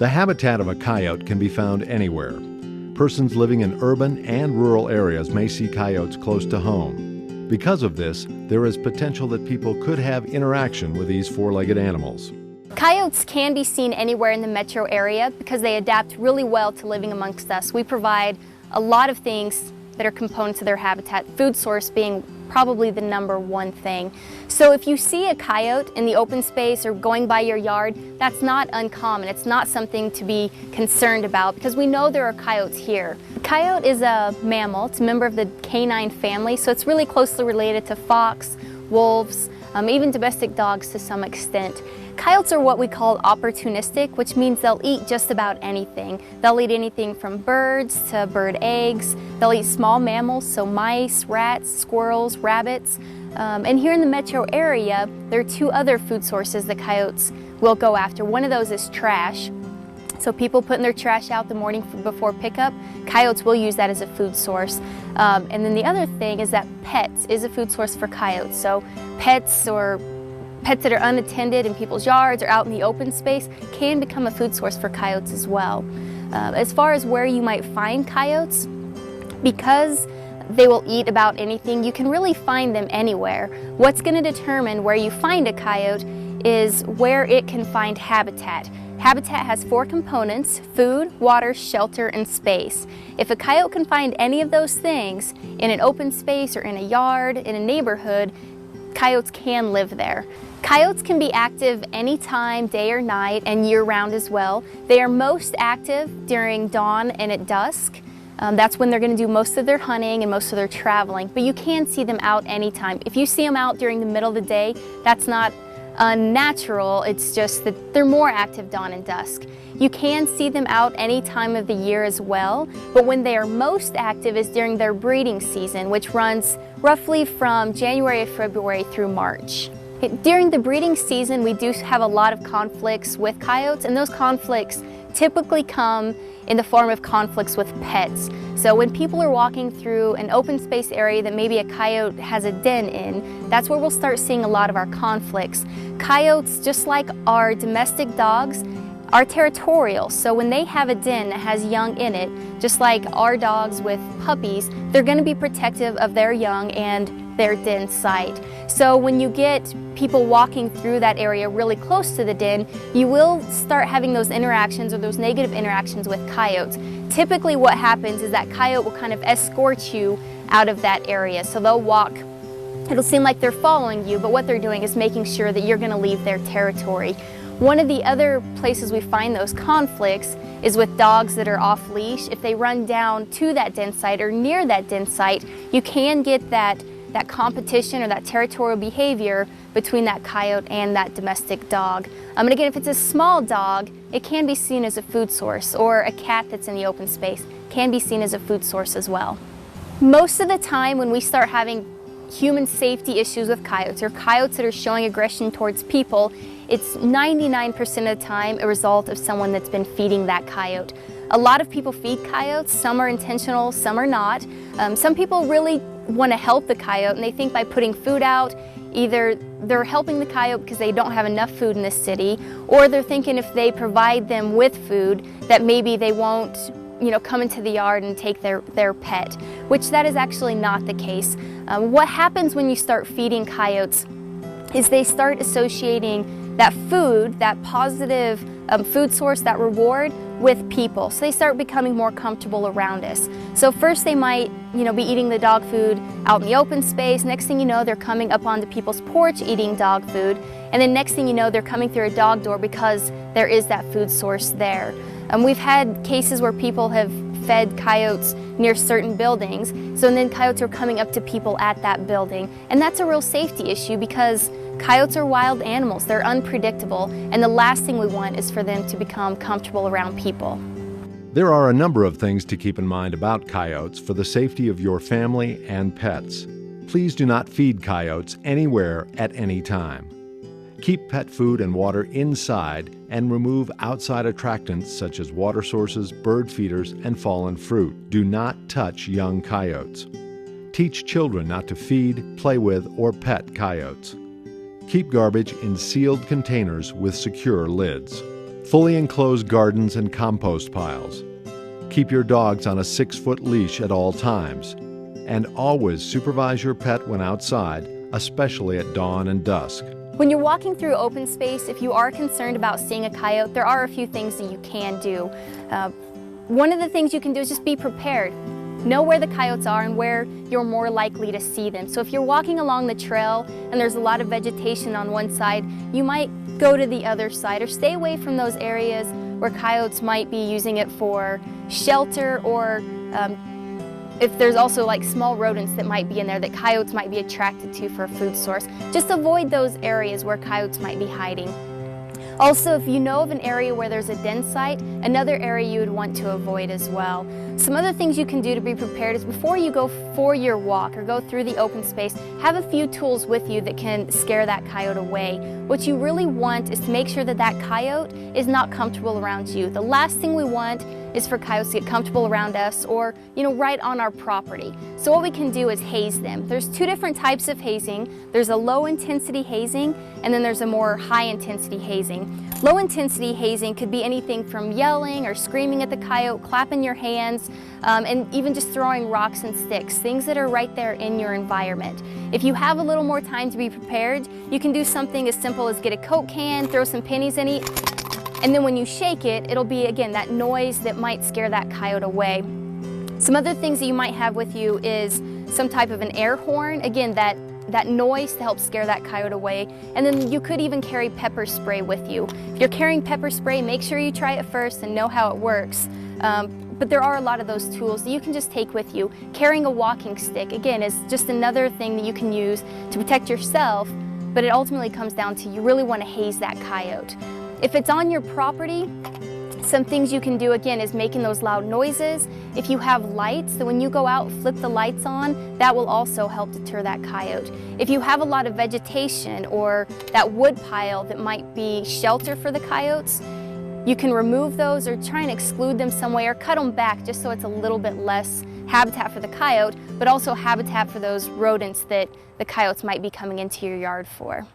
The habitat of a coyote can be found anywhere. Persons living in urban and rural areas may see coyotes close to home. Because of this, there is potential that people could have interaction with these four-legged animals. Coyotes can be seen anywhere in the metro area because they adapt really well to living amongst us. We provide a lot of things that are components of their habitat, food source being probably the #1 thing. So if you see a coyote in the open space or going by your yard, that's not uncommon. It's not something to be concerned about because we know there are coyotes here. The coyote is a mammal. It's a member of the canine family, so it's really closely related to fox, wolves, even domestic dogs to some extent. Coyotes are what we call opportunistic, which means they'll eat just about anything. They'll eat anything from birds to bird eggs. They'll eat small mammals, so mice, rats, squirrels, rabbits. And here in the metro area, there are 2 other food sources that coyotes will go after. One of those is trash. So people putting their trash out the morning before pickup, coyotes will use that as a food source. And then the other thing is that pets is a food source for coyotes. So pets that are unattended in people's yards or out in the open space can become a food source for coyotes as well. As far as where you might find coyotes, because they will eat about anything, you can really find them anywhere. What's going to determine where you find a coyote is where it can find habitat. Habitat has 4 components: food, water, shelter, and space. If a coyote can find any of those things in an open space or in a yard, in a neighborhood, coyotes can live there. Coyotes can be active anytime, day or night, and year-round as well. They are most active during dawn and at dusk. That's when they're going to do most of their hunting and most of their traveling, but you can see them out anytime. If you see them out during the middle of the day, that's not unnatural, it's just that they're more active dawn and dusk. You can see them out any time of the year as well, but when they are most active is during their breeding season, which runs roughly from January or February through March. During the breeding season, we do have a lot of conflicts with coyotes, and those conflicts typically come in the form of conflicts with pets. So when people are walking through an open space area that maybe a coyote has a den in, that's where we'll start seeing a lot of our conflicts. Coyotes, just like our domestic dogs, are territorial. So when they have a den that has young in it, just like our dogs with puppies, they're going to be protective of their young and their den site. So when you get people walking through that area really close to the den, you will start having those interactions or those negative interactions with coyotes. Typically what happens is that coyote will kind of escort you out of that area. So they'll walk, it'll seem like they're following you, but what they're doing is making sure that you're going to leave their territory. One of the other places we find those conflicts is with dogs that are off leash. If they run down to that den site or near that den site, you can get that competition or that territorial behavior between that coyote and that domestic dog. And again, if it's a small dog, it can be seen as a food source, or a cat that's in the open space can be seen as a food source as well. Most of the time when we start having human safety issues with coyotes, or coyotes that are showing aggression towards people, it's 99% of the time a result of someone that's been feeding that coyote. A lot of people feed coyotes. Some are intentional, some are not. Some people really want to help the coyote, and they think by putting food out, either they're helping the coyote because they don't have enough food in this city, or they're thinking if they provide them with food that maybe they won't come into the yard and take their pet, which that is actually not the case. What happens when you start feeding coyotes is they start associating that food, that positive food source, that reward, with people. So they start becoming more comfortable around us. So first they might, be eating the dog food out in the open space. Next thing you know, they're coming up onto people's porch eating dog food. And then next thing you know, they're coming through a dog door because there is that food source there. We've had cases where people have fed coyotes near certain buildings, so then coyotes are coming up to people at that building. And that's a real safety issue because coyotes are wild animals. They're unpredictable, and the last thing we want is for them to become comfortable around people. There are a number of things to keep in mind about coyotes for the safety of your family and pets. Please do not feed coyotes anywhere at any time. Keep pet food and water inside and remove outside attractants such as water sources, bird feeders, and fallen fruit. Do not touch young coyotes. Teach children not to feed, play with, or pet coyotes. Keep garbage in sealed containers with secure lids. Fully enclosed gardens and compost piles. Keep your dogs on a 6-foot leash at all times. And always supervise your pet when outside, especially at dawn and dusk. When you're walking through open space, if you are concerned about seeing a coyote, there are a few things that you can do. One of the things you can do is just be prepared. Know where the coyotes are and where you're more likely to see them. So if you're walking along the trail and there's a lot of vegetation on one side, you might go to the other side or stay away from those areas where coyotes might be using it for shelter, or if there's also like small rodents that might be in there that coyotes might be attracted to for a food source. Just avoid those areas where coyotes might be hiding. Also, if you know of an area where there's a den site, another area you would want to avoid as well. Some other things you can do to be prepared is before you go for your walk or go through the open space, have a few tools with you that can scare that coyote away. What you really want is to make sure that that coyote is not comfortable around you. The last thing we want is for coyotes to get comfortable around us or, right on our property. So what we can do is haze them. There's two different types of hazing. There's a low intensity hazing, and then there's a more high intensity hazing. Low intensity hazing could be anything from yelling or screaming at the coyote, clapping your hands, and even just throwing rocks and sticks, things that are right there in your environment. If you have a little more time to be prepared, you can do something as simple as get a Coke can, throw some pennies in it, and then when you shake it, it'll be, again, that noise that might scare that coyote away. Some other things that you might have with you is some type of an air horn, again, that noise to help scare that coyote away. And then you could even carry pepper spray with you. If you're carrying pepper spray, make sure you try it first and know how it works. But there are a lot of those tools that you can just take with you. Carrying a walking stick, again, is just another thing that you can use to protect yourself, but it ultimately comes down to you really want to haze that coyote. If it's on your property, some things you can do, again, is making those loud noises. If you have lights, then when you go out, flip the lights on, that will also help deter that coyote. If you have a lot of vegetation or that wood pile that might be shelter for the coyotes, you can remove those or try and exclude them some way or cut them back just so it's a little bit less habitat for the coyote, but also habitat for those rodents that the coyotes might be coming into your yard for.